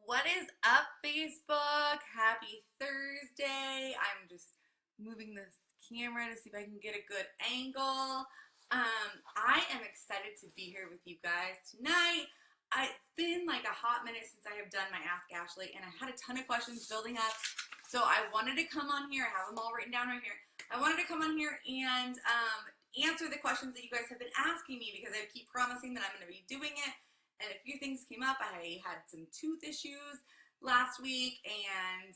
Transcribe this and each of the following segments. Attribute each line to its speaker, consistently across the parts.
Speaker 1: What is up, Facebook? Happy Thursday. I'm just moving this camera to see if I can get a good angle. I am excited to be here with you guys tonight. It's been like a hot minute since I have done my Ask Ashley, and I had a ton of questions building up. So I wanted to come on here. I have them all written down right here. I wanted to come on here and answer the questions that you guys have been asking me, because I keep promising that I'm going to be doing it. And a few things came up. I had some tooth issues last week and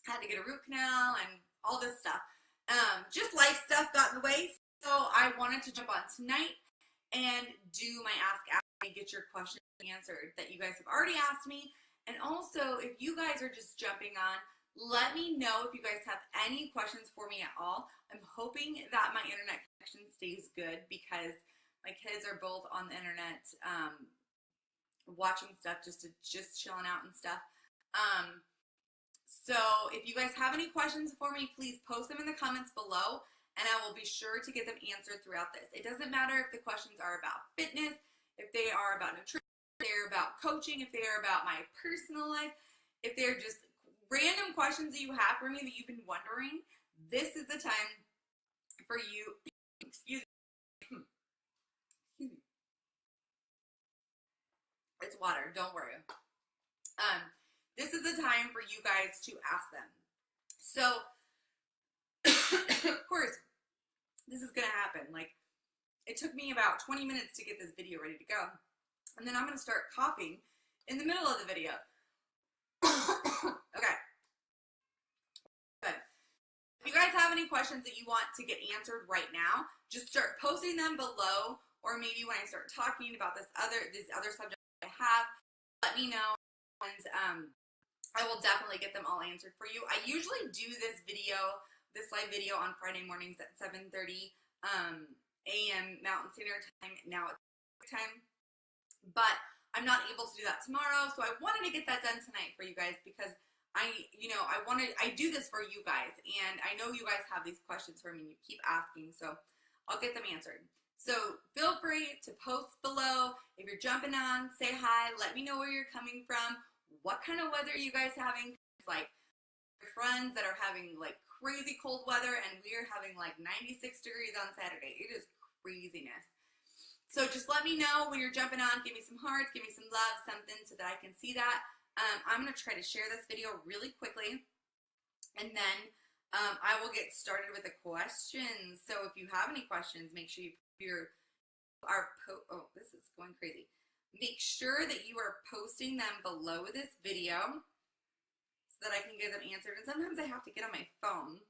Speaker 1: had to get a root canal and all this stuff. Just life stuff got in the way. So I wanted to jump on tonight and do my Ask Ashley, get your questions answered that you guys have already asked me. And also, if you guys are just jumping on, let me know if you guys have any questions for me at all. I'm hoping that my internet connection stays good, because my kids are both on the internet watching stuff, just chilling out and stuff. So if you guys have any questions for me, please post them in the comments below, and I will be sure to get them answered throughout this. It doesn't matter if the questions are about fitness, if they are about nutrition, if they're about coaching, if they are about my personal life, if they're just random questions that you have for me that you've been wondering. This is the time for you. Excuse me. It's water, don't worry. This is the time for you guys to ask them. So, of course, this is gonna happen. Like, it took me about 20 minutes to get this video ready to go. And then I'm gonna start coughing in the middle of the video. Okay. Good. If you guys have any questions that you want to get answered right now, just start posting them below, or maybe when I start talking about these other subjects I have, let me know, and I will definitely get them all answered for you. I usually do this live video on Friday mornings at 7:30 a.m. Mountain Standard Time. Now it's time, but I'm not able to do that tomorrow, so I wanted to get that done tonight for you guys, because I do this for you guys, and I know you guys have these questions for me and you keep asking, so I'll get them answered. So feel free to post below. If you're jumping on, say hi, let me know where you're coming from, what kind of weather you guys having. It's like friends that are having like crazy cold weather, and we are having like 96 degrees on Saturday. It is craziness. So just let me know when you're jumping on. Give me some hearts, give me some love, something, so that I can see that. I'm going to try to share this video really quickly, and then I will get started with the questions. So if you have any questions, make sure this is going crazy. Make sure that you are posting them below this video so that I can get them answered. And sometimes I have to get on my phone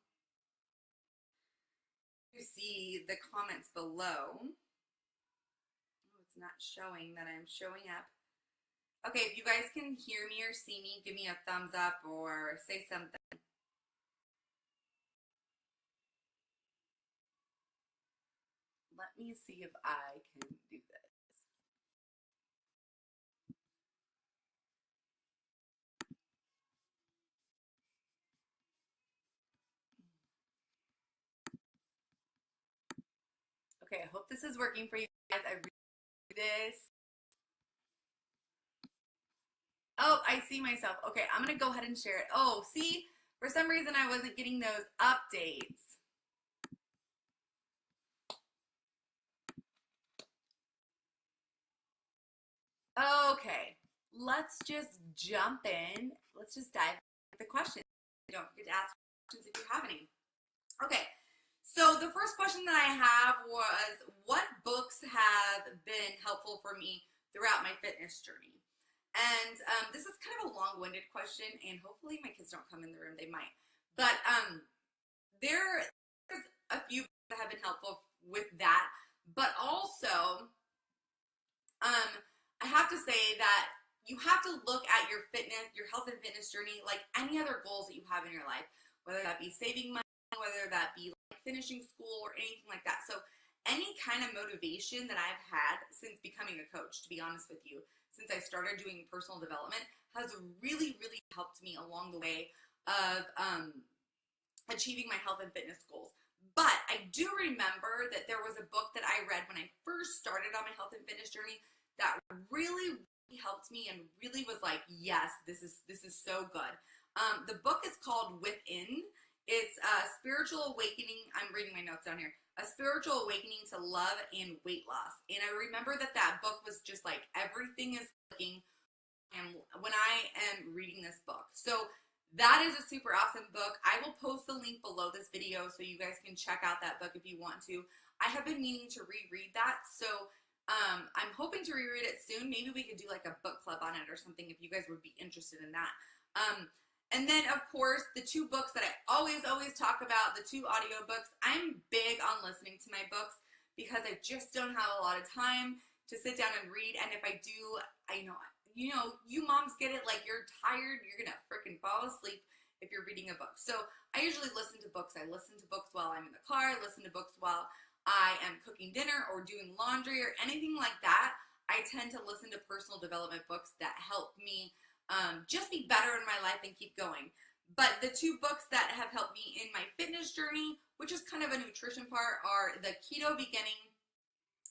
Speaker 1: to see the comments below. Oh, it's not showing that I'm showing up. Okay, if you guys can hear me or see me, give me a thumbs up or say something. Let me see if I can do this. Okay, I hope this is working for you guys. I really do this. Oh, I see myself. Okay, I'm going to go ahead and share it. Oh, see? For some reason, I wasn't getting those updates. Okay, let's just jump in. Let's just dive into the questions. Don't forget to ask questions if you have any. Okay, so the first question that I have was, what books have been helpful for me throughout my fitness journey? And this is kind of a long-winded question, and hopefully my kids don't come in the room. They might. But there's a few that have been helpful with that. But also, I have to say that you have to look at your fitness, your health and fitness journey like any other goals that you have in your life, whether that be saving money, whether that be like finishing school or anything like that. So any kind of motivation that I've had since becoming a coach, to be honest with you, since I started doing personal development, has really, really helped me along the way of achieving my health and fitness goals. But I do remember that there was a book that I read when I first started on my health and fitness journey that really helped me and really was like, yes, this is so good. The book is called Within. It's a spiritual awakening. I'm reading my notes down here. A spiritual awakening to love and weight loss. And I remember that book was just like, everything is clicking and when I am reading this book. So that is a super awesome book. I will post the link below this video so you guys can check out that book if you want to. I have been meaning to reread that, so I'm hoping to reread it soon. Maybe we could do like a book club on it or something if you guys would be interested in that. And then, of course, the two books that I always talk about, the two audiobooks. I'm big on listening to my books because I just don't have a lot of time to sit down and read. And if I do, I know, you moms get it, like you're tired, you're going to freaking fall asleep if you're reading a book. So I usually listen to books. I listen to books while I'm in the car. I listen to books while I am cooking dinner or doing laundry or anything like that. I tend to listen to personal development books that help me just be better in my life and keep going. But the two books that have helped me in my fitness journey, which is kind of a nutrition part, are the Keto Beginning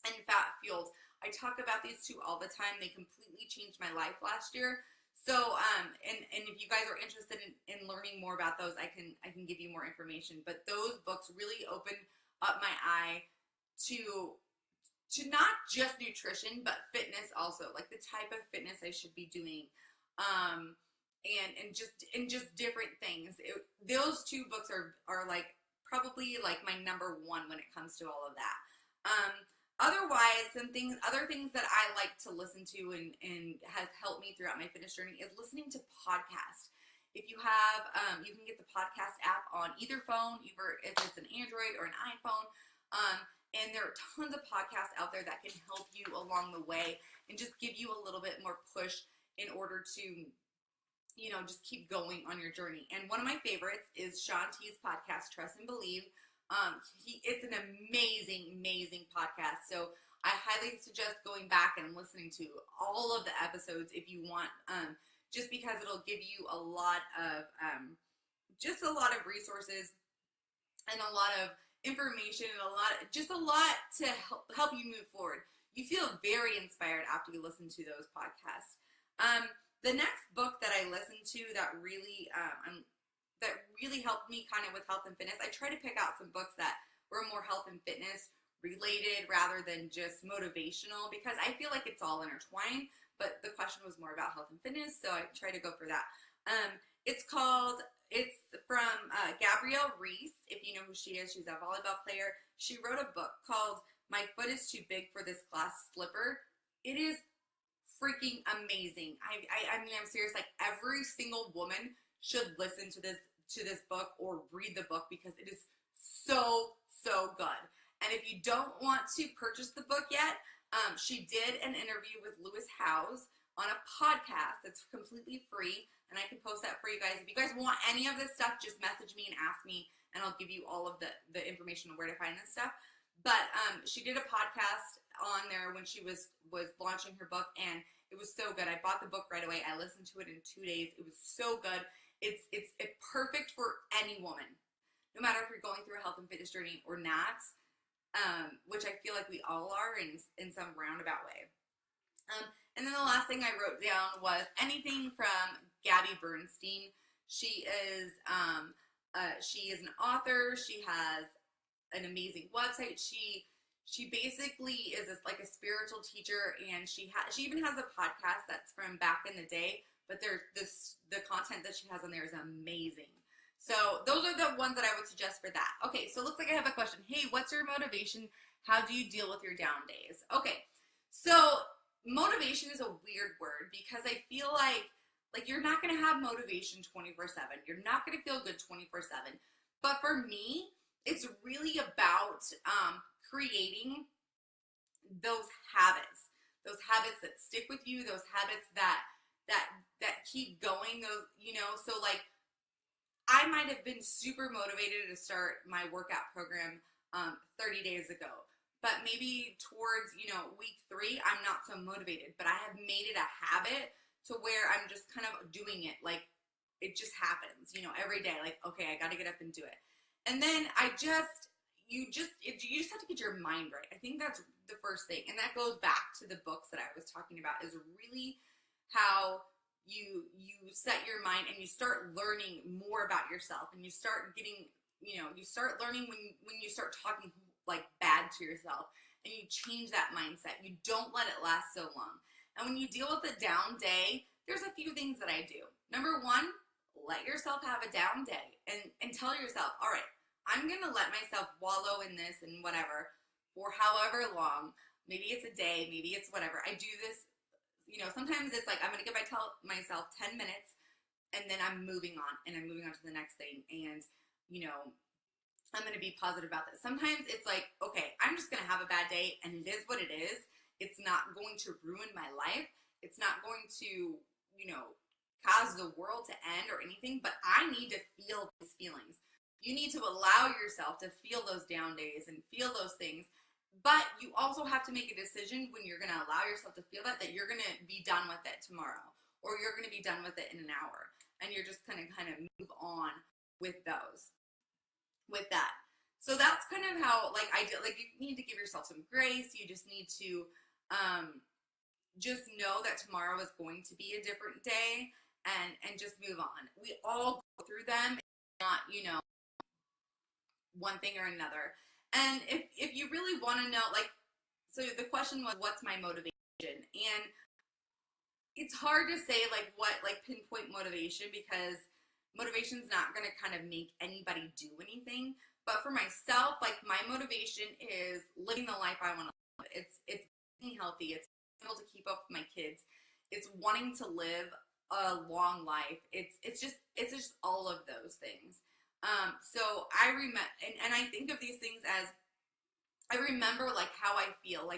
Speaker 1: and Fat Fueled. I talk about these two all the time. They completely changed my life last year. So, and if you guys are interested in learning more about those, I can give you more information. But those books really opened up my eye to not just nutrition, but fitness also, like the type of fitness I should be doing. And just different things. Those two books are like probably like my number one when it comes to all of that. Otherwise, other things that I like to listen to and has helped me throughout my fitness journey is listening to podcasts. If you have, you can get the podcast app on either phone, either if it's an Android or an iPhone. And there are tons of podcasts out there that can help you along the way and just give you a little bit more push in order to, just keep going on your journey. And one of my favorites is Shaun T's podcast, Trust and Believe. It's an amazing podcast. So I highly suggest going back and listening to all of the episodes if you want, just because it'll give you a lot of, resources and a lot of information and a lot to help you move forward. You feel very inspired after you listen to those podcasts. The next book that I listened to that really helped me kind of with health and fitness, I try to pick out some books that were more health and fitness related rather than just motivational, because I feel like it's all intertwined, but the question was more about health and fitness, so I try to go for that. It's from Gabrielle Reese, if you know who she is. She's a volleyball player. She wrote a book called My Foot is Too Big for This Glass Slipper. It is freaking amazing. I mean, I'm serious. Like, every single woman should listen to this book or read the book because it is so good. And if you don't want to purchase the book yet, she did an interview with Lewis Howes on a podcast that's completely free, and I can post that for you guys. If you guys want any of this stuff, just message me and ask me, and I'll give you all of the information on where to find this stuff. But she did a podcast on there when she was launching her book, and it was so good. I bought the book right away. I listened to it in 2 days. It was so good. It's perfect for any woman, no matter if you're going through a health and fitness journey or not, which I feel like we all are in some roundabout way. And then the last thing I wrote down was anything from Gabby Bernstein. She is an author. She has an amazing website. She basically is like a spiritual teacher, and she even has a podcast that's from back in the day. But the content that she has on there is amazing. So those are the ones that I would suggest for that. Okay, so it looks like I have a question. Hey, what's your motivation? How do you deal with your down days? Okay, so motivation is a weird word because I feel like you're not going to have motivation 24/7. You're not going to feel good 24/7. But for me, it's really about creating those habits that stick with you, those habits that keep going. Those, so like I might have been super motivated to start my workout program 30 days ago. But maybe towards, week 3, I'm not so motivated. But I have made it a habit to where I'm just kind of doing it. Like, it just happens, every day. Like, okay, I got to get up and do it. And then I just, you just have to get your mind right. I think that's the first thing. And that goes back to the books that I was talking about, is really how you set your mind and you start learning more about yourself, and you start getting, you start learning when you start talking like bad to yourself, and you change that mindset. You don't let it last so long. And when you deal with a down day, there's a few things that I do. Number one, let yourself have a down day and tell yourself, all right, I'm going to let myself wallow in this and whatever for however long. Maybe it's a day, maybe it's whatever. I do this, sometimes it's like I'm going to give myself 10 minutes and then I'm moving on and I'm moving on to the next thing. And, I'm going to be positive about this. Sometimes it's like, okay, I'm just going to have a bad day and it is what it is. It's not going to ruin my life. It's not going to, cause the world to end or anything, but I need to feel these feelings. You need to allow yourself to feel those down days and feel those things, but you also have to make a decision when you're going to allow yourself to feel that you're going to be done with it tomorrow, or you're going to be done with it in an hour, and you're just going to kind of move on with that. So that's kind of how, you need to give yourself some grace. You just need to just know that tomorrow is going to be a different day, and just move on. We all go through them, not, one thing or another. And if you really want to know, so the question was, what's my motivation? And it's hard to say what pinpoint motivation, because motivation's not going to kind of make anybody do anything. But for myself, my motivation is living the life I want to live. It's being healthy. It's being able to keep up with my kids. It's wanting to live a long life. It's just all of those things. So I remember, and I think of these things as, I remember how I feel.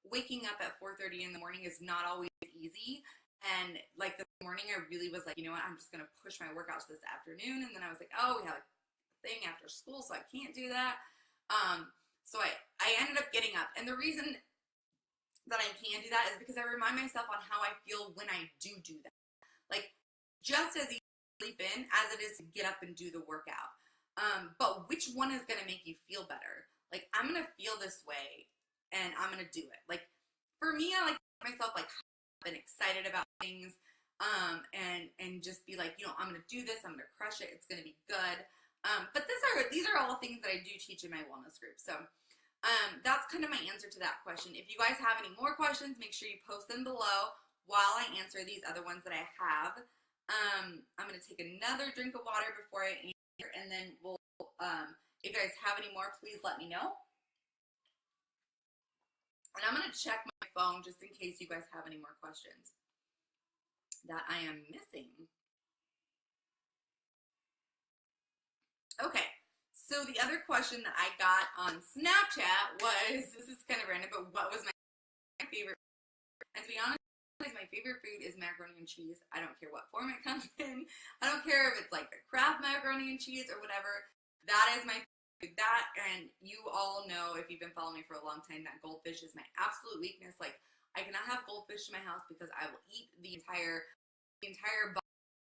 Speaker 1: Waking up at 4:30 in the morning is not always easy. And this morning I really was you know what, I'm just going to push my workouts this afternoon. And then I was like, oh, we have a thing after school, so I can't do that. So I ended up getting up. And the reason that I can do that is because I remind myself on how I feel when I do that. Just as easy to sleep in as it is to get up and do the workout. But which one is going to make you feel better? I'm going to feel this way and I'm going to do it. For me, I like myself and excited about things, and just be I'm going to do this. I'm going to crush it. It's going to be good. But these are all things that I do teach in my wellness group. So that's kind of my answer to that question. If you guys have any more questions, make sure you post them below while I answer these other ones that I have. I'm going to take another drink of water before I answer, and then we'll, if you guys have any more, please let me know. And I'm going to check my phone just in case you guys have any more questions that I am missing. Okay, so the other question that I got on Snapchat was, this is kind of random, but what was my favorite? And to be honest, my favorite food is macaroni and cheese. I don't care what form it comes in. I don't care if it's the Kraft macaroni and cheese or whatever. That is my food. That, and you all know, if you've been following me for a long time, that goldfish is my absolute weakness. I cannot have goldfish in my house because I will eat the entire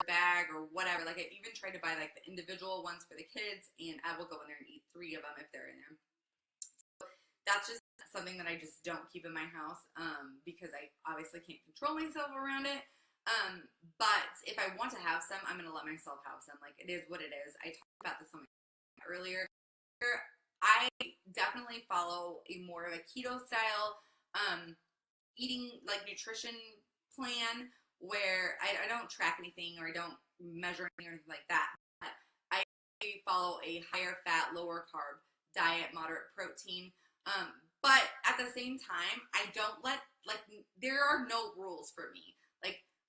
Speaker 1: bag or whatever. I even tried to buy the individual ones for the kids, and I will go in there and eat 3 of them if they're in there. So that's just something that I just don't keep in my house, because I obviously can't control myself around it. But if I want to have some, I'm going to let myself have some. It is what it is. I talked about this earlier. I definitely follow a more of a keto style eating nutrition plan, where I don't track anything or I don't measure anything or anything like that. But I follow a higher fat, lower carb diet, moderate protein. But at the same time, I don't there are no rules for me.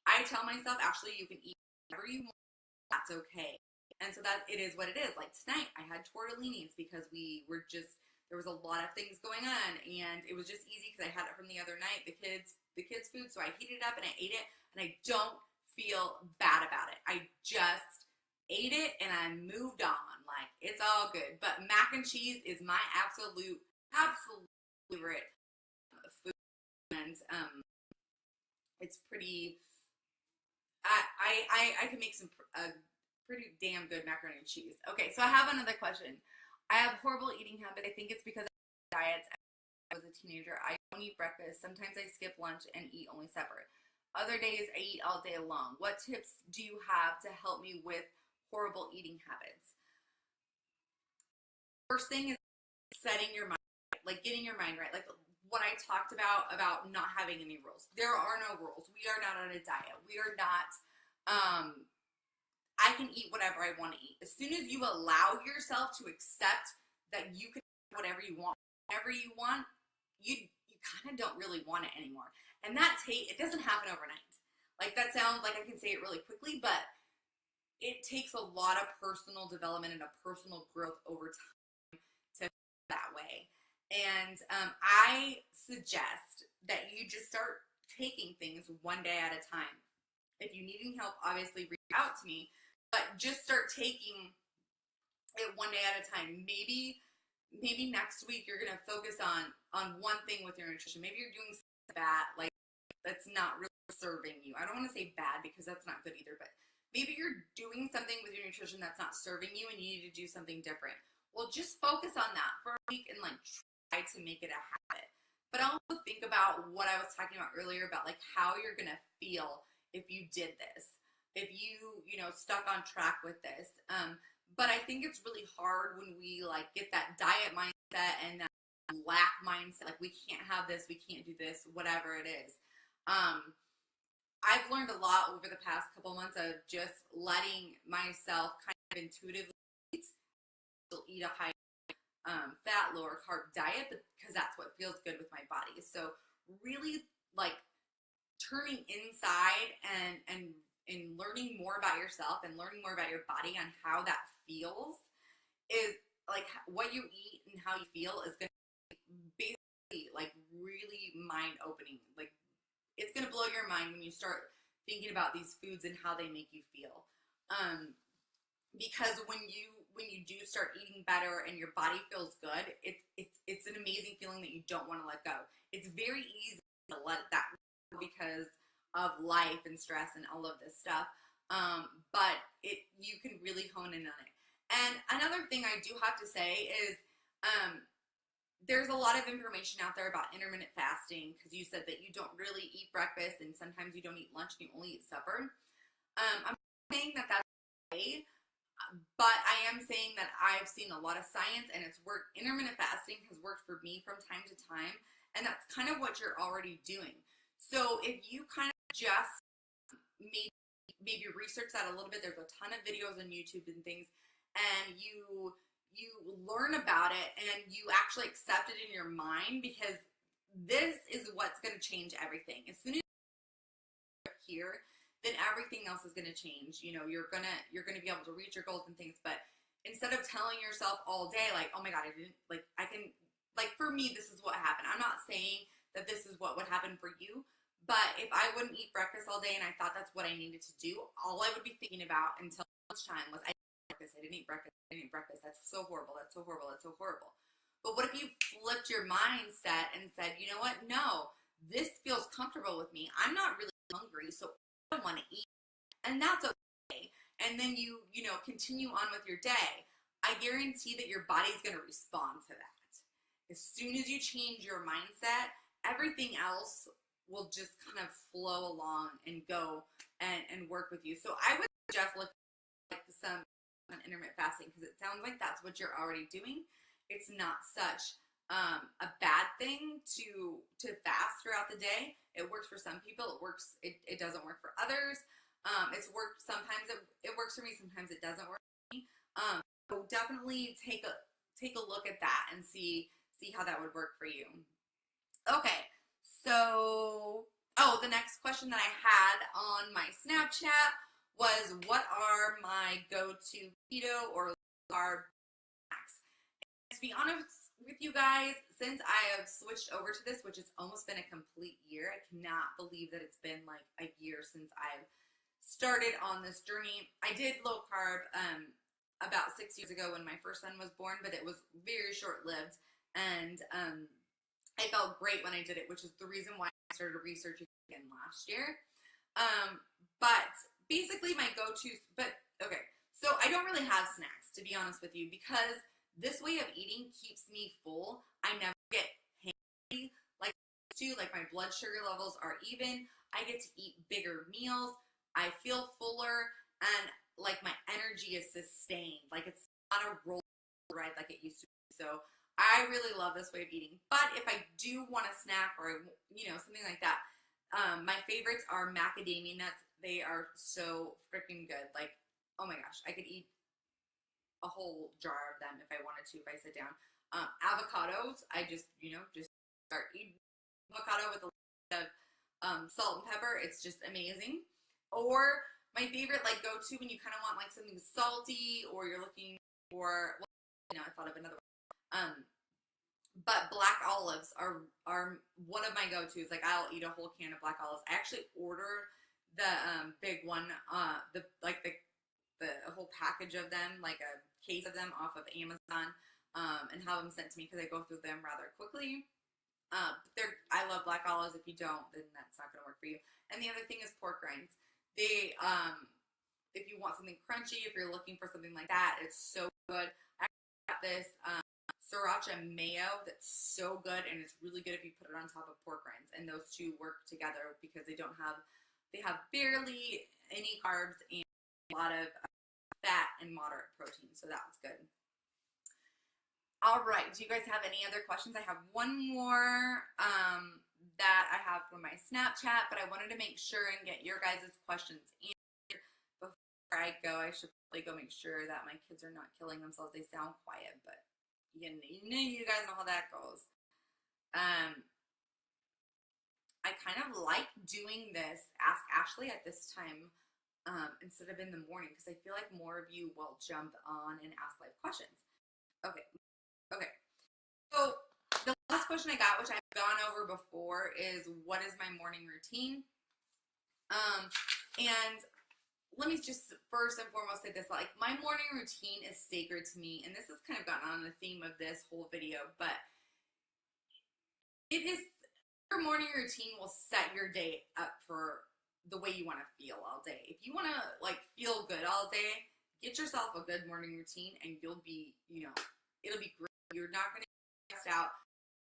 Speaker 1: I tell myself, actually, you can eat whatever you want. That's okay. And so that it is what it is. Tonight, I had tortellinis because there was a lot of things going on, and it was just easy because I had it from the other night, the kids' food. So I heated it up and I ate it, and I don't feel bad about it. I just ate it and I moved on. It's all good. But mac and cheese is my absolute favorite food, and it's pretty. I can make some pretty damn good macaroni and cheese. Okay, so I have another question. I have horrible eating habits. I think it's because of diets. I was a teenager. I don't eat breakfast. Sometimes I skip lunch and eat only supper. Other days I eat all day long. What tips do you have to help me with horrible eating habits? First thing is setting your mind, like getting your mind right. Like what I talked about not having any rules. There are no rules. We are not on a diet. We are not, I can eat whatever I want to eat. As soon as you allow yourself to accept that you can eat whatever you want, whenever you want, you kind of don't really want it anymore. And it doesn't happen overnight. Like that sounds like I can say it really quickly, but it takes a lot of personal development and a personal growth over time to feel that way. And I suggest that you just start taking things one day at a time. If you need any help, obviously reach out to me, but just start taking it one day at a time. Maybe next week you're gonna focus on one thing with your nutrition. Maybe you're doing something bad, like that's not really serving you. I don't want to say bad because that's not good either, but maybe you're doing something with your nutrition that's not serving you and you need to do something different. Well, just focus on that for a week and like try to make it a habit. But also think about what I was talking about earlier about like how you're gonna feel if you did this, if you stuck on track with this. But I think it's really hard when we like get that diet mindset and that lack mindset, like we can't have this, we can't do this, whatever it is. I've learned a lot over the past couple months of just letting myself kind of intuitively eat a high fat, lower carb diet because that's what feels good with my body. So really like turning inside and learning more about yourself and learning more about your body and how that feels is like what you eat and how you feel is going to be basically like really mind opening. Like it's going to blow your mind when you start thinking about these foods and how they make you feel. Because when you do start eating better and your body feels good, it's an amazing feeling that you don't want to let go. It's very easy to let that go because of life and stress and all of this stuff. But you can really hone in on it. And another thing I do have to say is there's a lot of information out there about intermittent fasting because you said that you don't really eat breakfast and sometimes you don't eat lunch and you only eat supper. I'm not saying that that's okay, but I am saying that I've seen a lot of science and it's worked. Intermittent fasting has worked for me from time to time, and that's kind of what you're already doing. So if you kind of just maybe research that a little bit, there's a ton of videos on YouTube and things, and you learn about it and you actually accept it in your mind, because this is what's going to change everything. As soon as you're here, then everything else is going to change. You're going to be able to reach your goals and things, but instead of telling yourself all day like, oh my god, I didn't, like, I can, like, for me this is what happened. I'm not saying that this is what would happen for you, but if I wouldn't eat breakfast all day and I thought that's what I needed to do, all I would be thinking about until lunchtime was I didn't eat breakfast. That's so horrible. That's so horrible. That's so horrible. But what if you flipped your mindset and said, you know what? No, this feels comfortable with me. I'm not really hungry, so I don't want to eat. And that's okay. And then you continue on with your day. I guarantee that your body's going to respond to that. As soon as you change your mindset, everything else will just kind of flow along and go and work with you. So I would suggest looking at some intermittent fasting because it sounds like that's what you're already doing. It's not such a bad thing to fast throughout the day. It works for some people. It doesn't work for others. It's worked sometimes. It works for me. Sometimes it doesn't work for me. So definitely take a look at that and see how that would work for you. Okay. So, the next question that I had on my Snapchat was, what are my go-to keto or carb snacks? And to be honest with you guys, since I have switched over to this, which has almost been a complete year, I cannot believe that it's been like a year since I've started on this journey. I did low carb about 6 years ago when my first son was born, but it was very short-lived, and I felt great when I did it, which is the reason why I started researching again last year. But basically my go-to, okay, so I don't really have snacks, to be honest with you, because this way of eating keeps me full. I never get hangry like I used to, like my blood sugar levels are even. I get to eat bigger meals. I feel fuller, and like my energy is sustained. Like it's not a roll ride like it used to be. So I really love this way of eating. But if I do want a snack or, you know, something like that, my favorites are macadamia nuts. They are so freaking good. Like, oh my gosh, I could eat a whole jar of them if I wanted to, if I sit down. Avocados, I just, you know, just start eating avocado with a little bit of salt and pepper. It's just amazing. Or my favorite, like, go-to when you kind of want like something salty, or you're looking for, well, you know, I thought of another one. But black olives are one of my go-tos. Like, I'll eat a whole can of black olives. I actually ordered the big one, the whole package of them, like a case of them off of Amazon, and have them sent to me because I go through them rather quickly. I love black olives. If you don't, then that's not going to work for you. And the other thing is pork rinds. They, if you want something crunchy, if you're looking for something like that, it's so good. I got this sriracha mayo that's so good, and it's really good if you put it on top of pork rinds, and those two work together because they have barely any carbs and a lot of fat and moderate protein, so that's good. All right, do you guys have any other questions? I have one more that I have from my Snapchat, but I wanted to make sure and get your guys' questions answered before I go. I should probably go make sure that my kids are not killing themselves. They sound quiet, but you guys know how that goes. I kind of like doing this Ask Ashley at this time instead of in the morning, because I feel like more of you will jump on and ask live questions. Okay. So the last question I got, which I've gone over before, is what is my morning routine? And let me just first and foremost say this, like, my morning routine is sacred to me, and this has kind of gotten on the theme of this whole video, but it is, your morning routine will set your day up for the way you want to feel all day. If you want to, like, feel good all day, get yourself a good morning routine, and you'll be, you know, it'll be great. You're not going to get stressed out.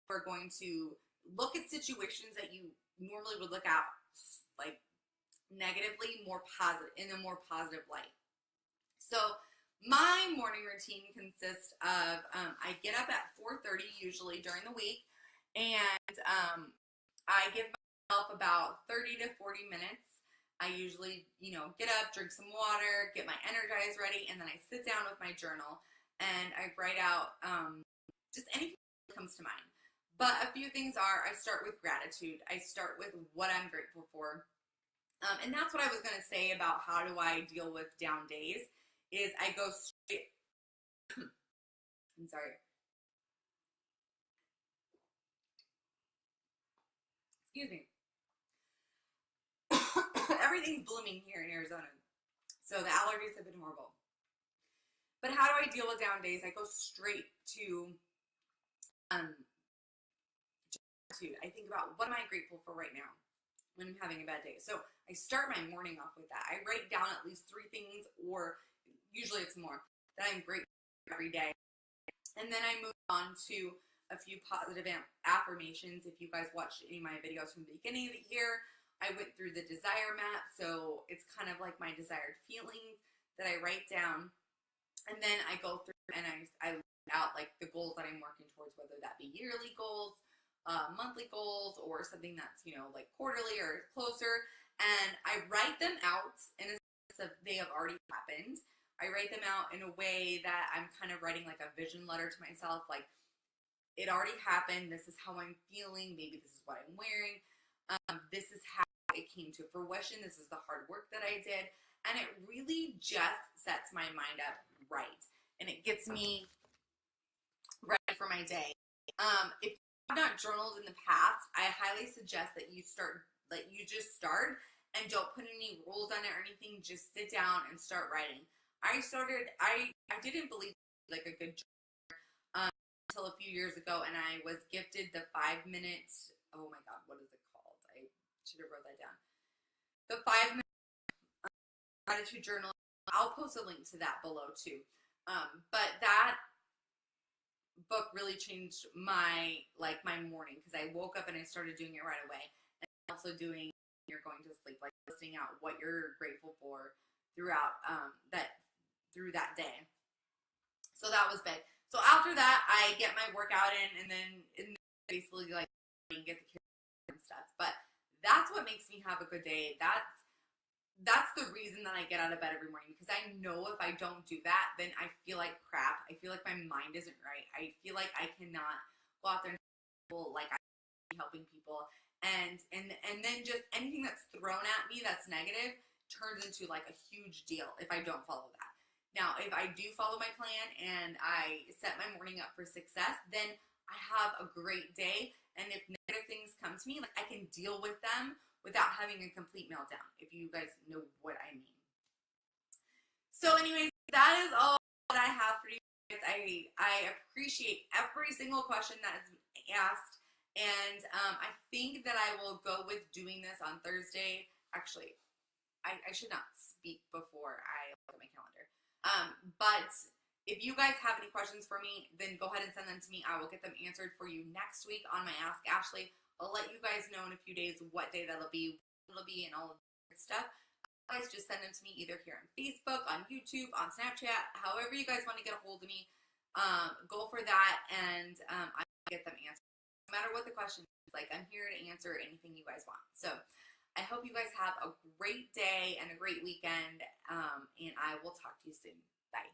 Speaker 1: We're going to look at situations that you normally would look at, like, negatively, more positive, in a more positive light. So my morning routine consists of I get up at 4:30 usually during the week, and I give myself about 30 to 40 minutes. I usually, you know, get up, drink some water, get my Energize ready, and then I sit down with my journal and I write out just anything that comes to mind. But a few things are, I start with gratitude. I start with what I'm grateful for. And that's what I was going to say about how do I deal with down days, is I go straight, I'm sorry. Excuse me. Everything's blooming here in Arizona, so the allergies have been horrible. But how do I deal with down days? I go straight to gratitude. I think about, what am I grateful for right now when I'm having a bad day? So I start my morning off with that. I write down at least 3 things, or usually it's more, that I'm grateful for every day. And then I move on to a few positive affirmations. If you guys watched any of my videos from the beginning of the year, I went through the desire map. So it's kind of like my desired feelings that I write down. And then I go through and I lay out like the goals that I'm working towards, whether that be yearly goals, monthly goals, or something that's, you know, like quarterly or closer. And I write them out in a sense of they have already happened. I write them out in a way that I'm kind of writing like a vision letter to myself, like, it already happened, this is how I'm feeling, maybe this is what I'm wearing, this is how it came to fruition, this is the hard work that I did, and it really just sets my mind up right, and it gets me ready for my day. If you've not journaled in the past, I highly suggest that you just start and don't put any rules on it or anything, just sit down and start writing. I didn't believe like a good journal until a few years ago, and I was gifted the 5-minute, oh my god, what is it called? I should have wrote that down. The 5-minute gratitude journal. I'll post a link to that below too. But that book really changed my morning, because I woke up and I started doing it right away. And also doing you're going to sleep, like listing out what you're grateful for throughout through that day. So that was big. So after that, I get my workout in, and then basically like get the kids and stuff. But that's what makes me have a good day. That's the reason that I get out of bed every morning, because I know if I don't do that, then I feel like crap. I feel like my mind isn't right. I feel like I cannot go out there and people like I'm helping people, and then just anything that's thrown at me that's negative turns into like a huge deal if I don't follow that. Now, if I do follow my plan and I set my morning up for success, then I have a great day. And if negative things come to me, like I can deal with them without having a complete meltdown, if you guys know what I mean. So anyways, that is all that I have for you guys. I appreciate every single question that is asked. And I think that I will go with doing this on Thursday. Actually, I should not speak before I look at my calendar. But if you guys have any questions for me, then go ahead and send them to me. I will get them answered for you next week on my Ask Ashley. I'll let you guys know in a few days what day that'll be, and all of that stuff. You guys just send them to me either here on Facebook, on YouTube, on Snapchat, however you guys want to get a hold of me. Go for that, and I get them answered. No matter what the question is, like I'm here to answer anything you guys want. So I hope you guys have a great day and a great weekend, and I will talk to you soon. Bye.